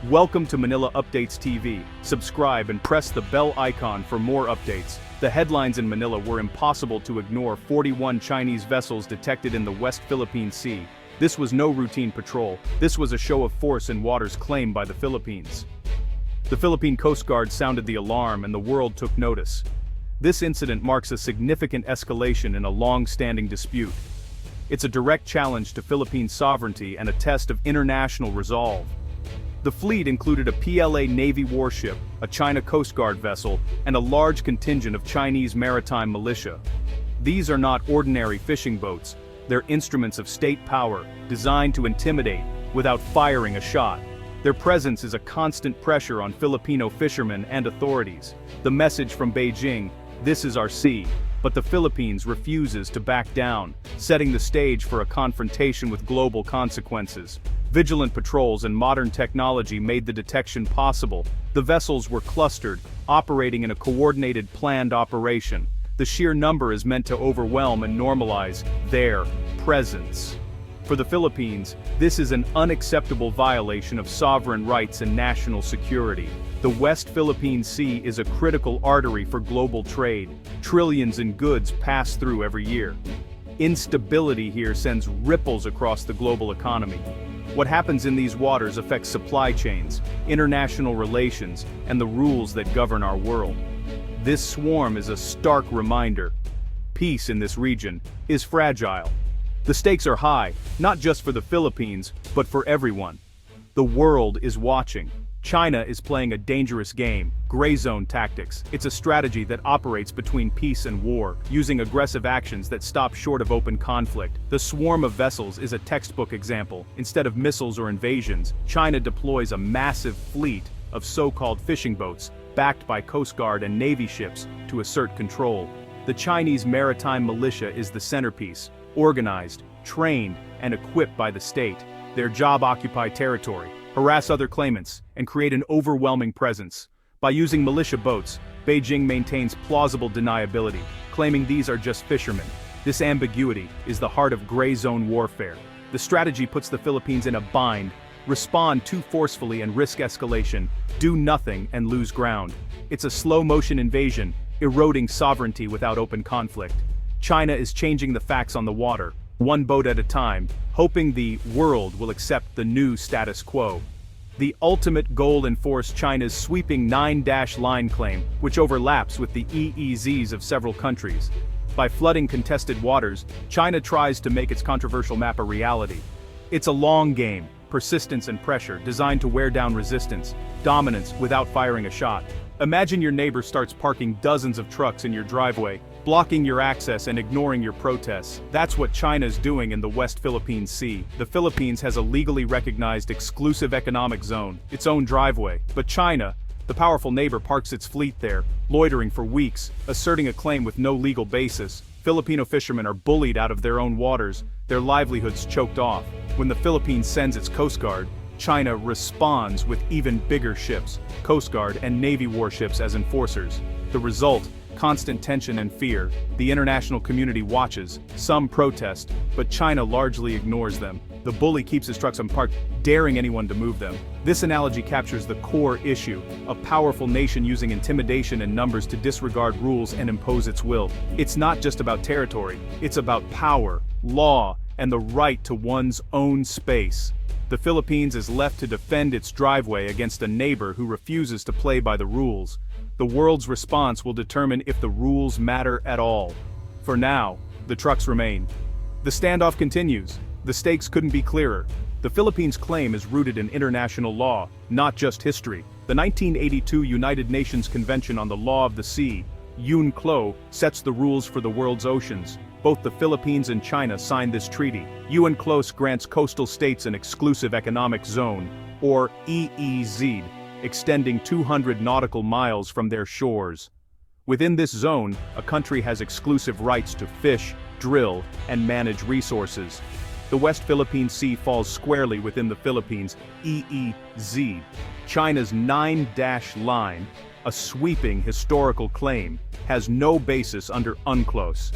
Welcome to Manila Updates TV. Subscribe and press the bell icon for more updates. The headlines in Manila were impossible to ignore. 41 Chinese vessels detected in the West Philippine Sea. This was no routine patrol. This was a show of force in waters claimed by the Philippines. The Philippine Coast Guard sounded the alarm and the world took notice. This incident marks a significant escalation in a long-standing dispute. It's a direct challenge to Philippine sovereignty and a test of international resolve. The fleet included a PLA Navy warship, a China Coast Guard vessel, and a large contingent of Chinese maritime militia. These are not ordinary fishing boats. They're instruments of state power, designed to intimidate without firing a shot. Their presence is a constant pressure on Filipino fishermen and authorities. The message from Beijing, "This is our sea," but the Philippines refuses to back down, setting the stage for a confrontation with global consequences. Vigilant patrols and modern technology made the detection possible. The vessels were clustered, operating in a coordinated, planned operation. The sheer number is meant to overwhelm and normalize their presence. For the Philippines, this is an unacceptable violation of sovereign rights and national security. The West Philippine Sea is a critical artery for global trade. Trillions in goods pass through every year. Instability here sends ripples across the global economy. What happens in these waters affects supply chains, international relations, and the rules that govern our world. This swarm is a stark reminder. Peace in this region is fragile. The stakes are high, not just for the Philippines, but for everyone. The world is watching. China is playing a dangerous game, gray zone tactics. It's a strategy that operates between peace and war, using aggressive actions that stop short of open conflict. The swarm of vessels is a textbook example. Instead of missiles or invasions, China deploys a massive fleet of so-called fishing boats, backed by Coast Guard and Navy ships, to assert control. The Chinese maritime militia is the centerpiece, organized, trained, and equipped by the state. Their job: occupy territory, harass other claimants, and create an overwhelming presence. By using militia boats, Beijing maintains plausible deniability, claiming these are just fishermen. This ambiguity is the heart of gray zone warfare. The strategy puts the Philippines in a bind: respond too forcefully and risk escalation, do nothing and lose ground. It's a slow-motion invasion, eroding sovereignty without open conflict. China is changing the facts on the water, one boat at a time, hoping the world will accept the new status quo. The ultimate goal: enforce China's sweeping 9-line claim, which overlaps with the EEZs of several countries. By flooding contested waters, China tries to make its controversial map a reality. It's a long game, persistence and pressure, designed to wear down resistance, dominance without firing a shot. Imagine your neighbor starts parking dozens of trucks in your driveway, blocking your access and ignoring your protests. That's what China's doing in the West Philippine Sea. The Philippines has a legally recognized exclusive economic zone, its own driveway. But China, the powerful neighbor, parks its fleet there, loitering for weeks, asserting a claim with no legal basis. Filipino fishermen are bullied out of their own waters, their livelihoods choked off. When the Philippines sends its Coast Guard, China responds with even bigger ships, Coast Guard and Navy warships as enforcers. The result: constant tension and fear. The international community watches, some protest, but China largely ignores them. The bully keeps his trucks unparked, daring anyone to move them. This analogy captures the core issue: a powerful nation using intimidation and numbers to disregard rules and impose its will. It's not just about territory, it's about power, law, and the right to one's own space. The Philippines is left to defend its driveway against a neighbor who refuses to play by the rules. The world's response will determine if the rules matter at all. For now, the trucks remain. The standoff continues. The stakes couldn't be clearer. The Philippines' claim is rooted in international law, not just history. The 1982 United Nations Convention on the Law of the Sea, UNCLOS, sets the rules for the world's oceans. Both the Philippines and China signed this treaty. UNCLOS grants coastal states an exclusive economic zone, or EEZ, extending 200 nautical miles from their shores. Within this zone, a country has exclusive rights to fish, drill, and manage resources. The West Philippine Sea falls squarely within the Philippines' EEZ. China's 9-line, a sweeping historical claim, has no basis under UNCLOS.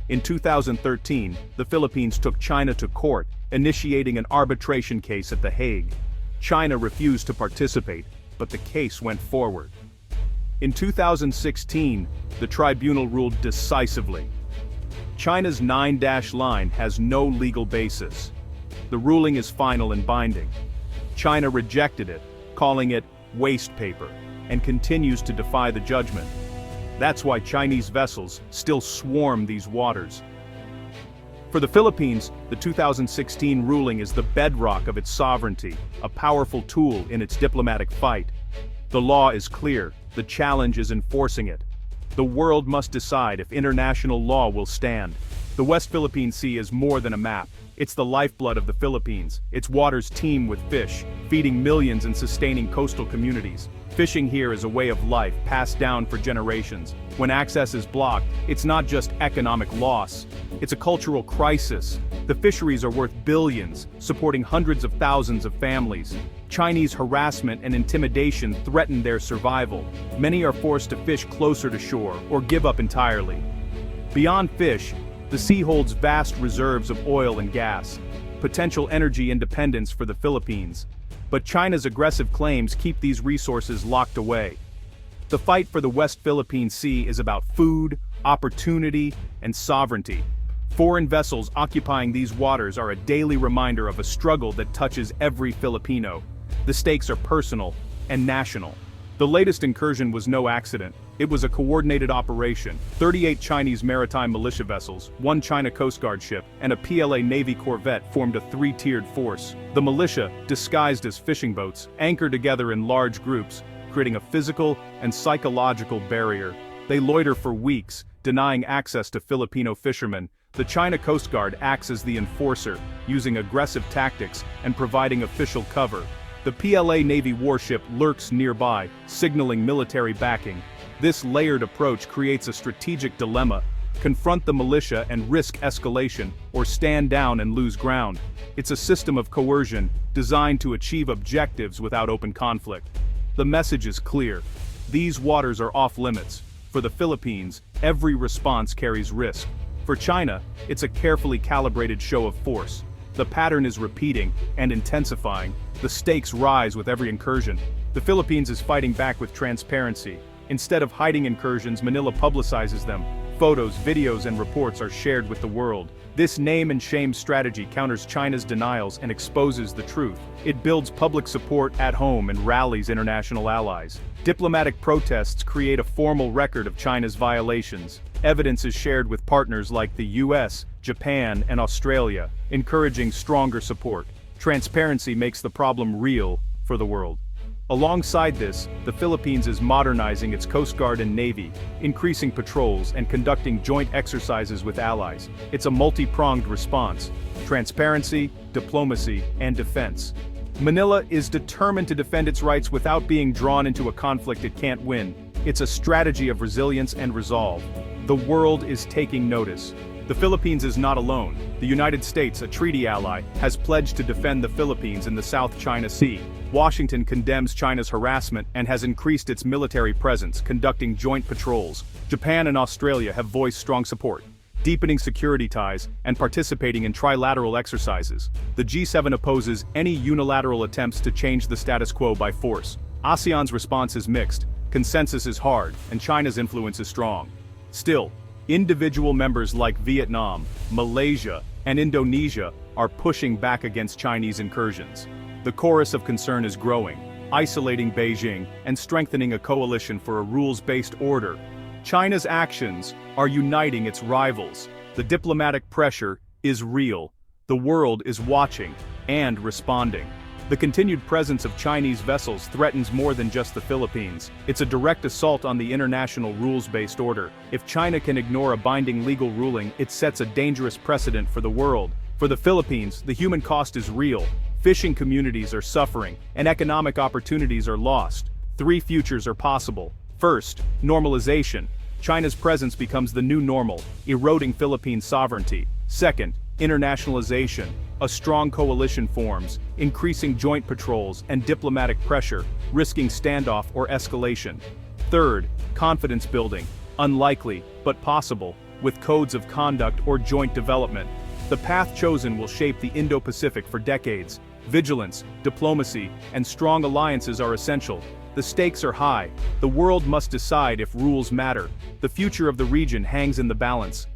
In 2013, the Philippines took China to court, initiating an arbitration case at The Hague. China refused to participate, but the case went forward. In 2016, the tribunal ruled decisively. China's 9-dash line has no legal basis. The ruling is final and binding. China rejected it, calling it waste paper, and continues to defy the judgment. That's why Chinese vessels still swarm these waters. For the Philippines, the 2016 ruling is the bedrock of its sovereignty, a powerful tool in its diplomatic fight. The law is clear, the challenge is enforcing it. The world must decide if international law will stand. The West Philippine Sea is more than a map. It's the lifeblood of the Philippines. Its waters teem with fish, feeding millions and sustaining coastal communities. Fishing here is a way of life passed down for generations. When access is blocked, it's not just economic loss, it's a cultural crisis. The fisheries are worth billions, supporting hundreds of thousands of families. Chinese harassment and intimidation threaten their survival. Many are forced to fish closer to shore or give up entirely. Beyond fish, the sea holds vast reserves of oil and gas, potential energy independence for the Philippines. But China's aggressive claims keep these resources locked away. The fight for the West Philippine Sea is about food, opportunity, and sovereignty. Foreign vessels occupying these waters are a daily reminder of a struggle that touches every Filipino. The stakes are personal and national. The latest incursion was no accident. It was a coordinated operation. 38 Chinese maritime militia vessels, 1 China Coast Guard ship, and a PLA Navy corvette formed a three-tiered force. The militia, disguised as fishing boats, anchor together in large groups, creating a physical and psychological barrier. They loiter for weeks, denying access to Filipino fishermen. The China Coast Guard acts as the enforcer, using aggressive tactics and providing official cover. The PLA Navy warship lurks nearby, signaling military backing. This layered approach creates a strategic dilemma: confront the militia and risk escalation, or stand down and lose ground. It's a system of coercion, designed to achieve objectives without open conflict. The message is clear: these waters are off-limits. For the Philippines, every response carries risk. For China, it's a carefully calibrated show of force. The pattern is repeating and intensifying. The stakes rise with every incursion. The Philippines is fighting back with transparency. Instead of hiding incursions, Manila publicizes them. Photos, videos, and reports are shared with the world. This name and shame strategy counters China's denials and exposes the truth. It builds public support at home and rallies international allies. Diplomatic protests create a formal record of China's violations. Evidence is shared with partners like the US, Japan, and Australia, encouraging stronger support. Transparency makes the problem real for the world. Alongside this, the Philippines is modernizing its Coast Guard and Navy, increasing patrols and conducting joint exercises with allies. It's a multi-pronged response: transparency, diplomacy, and defense. Manila is determined to defend its rights without being drawn into a conflict it can't win. It's a strategy of resilience and resolve. The world is taking notice. The Philippines is not alone. The United States, a treaty ally, has pledged to defend the Philippines in the South China Sea. Washington condemns China's harassment and has increased its military presence, conducting joint patrols. Japan and Australia have voiced strong support, deepening security ties and participating in trilateral exercises. The G7 opposes any unilateral attempts to change the status quo by force. ASEAN's response is mixed. Consensus is hard, and China's influence is strong. Still, individual members like Vietnam, Malaysia, and Indonesia are pushing back against Chinese incursions. The chorus of concern is growing, isolating Beijing and strengthening a coalition for a rules-based order. China's actions are uniting its rivals. The diplomatic pressure is real. The world is watching and responding. The continued presence of Chinese vessels threatens more than just the Philippines. It's a direct assault on the international rules-based order. If China can ignore a binding legal ruling, it sets a dangerous precedent for the world. For the Philippines, the human cost is real. Fishing communities are suffering, and economic opportunities are lost. 3 futures are possible. First, normalization. China's presence becomes the new normal, eroding Philippine sovereignty. Second, internationalization. A strong coalition forms, increasing joint patrols and diplomatic pressure, risking standoff or escalation. Third, confidence building. Unlikely, but possible, with codes of conduct or joint development. The path chosen will shape the Indo-Pacific for decades. Vigilance, diplomacy, and strong alliances are essential. The stakes are high. The world must decide if rules matter. The future of the region hangs in the balance.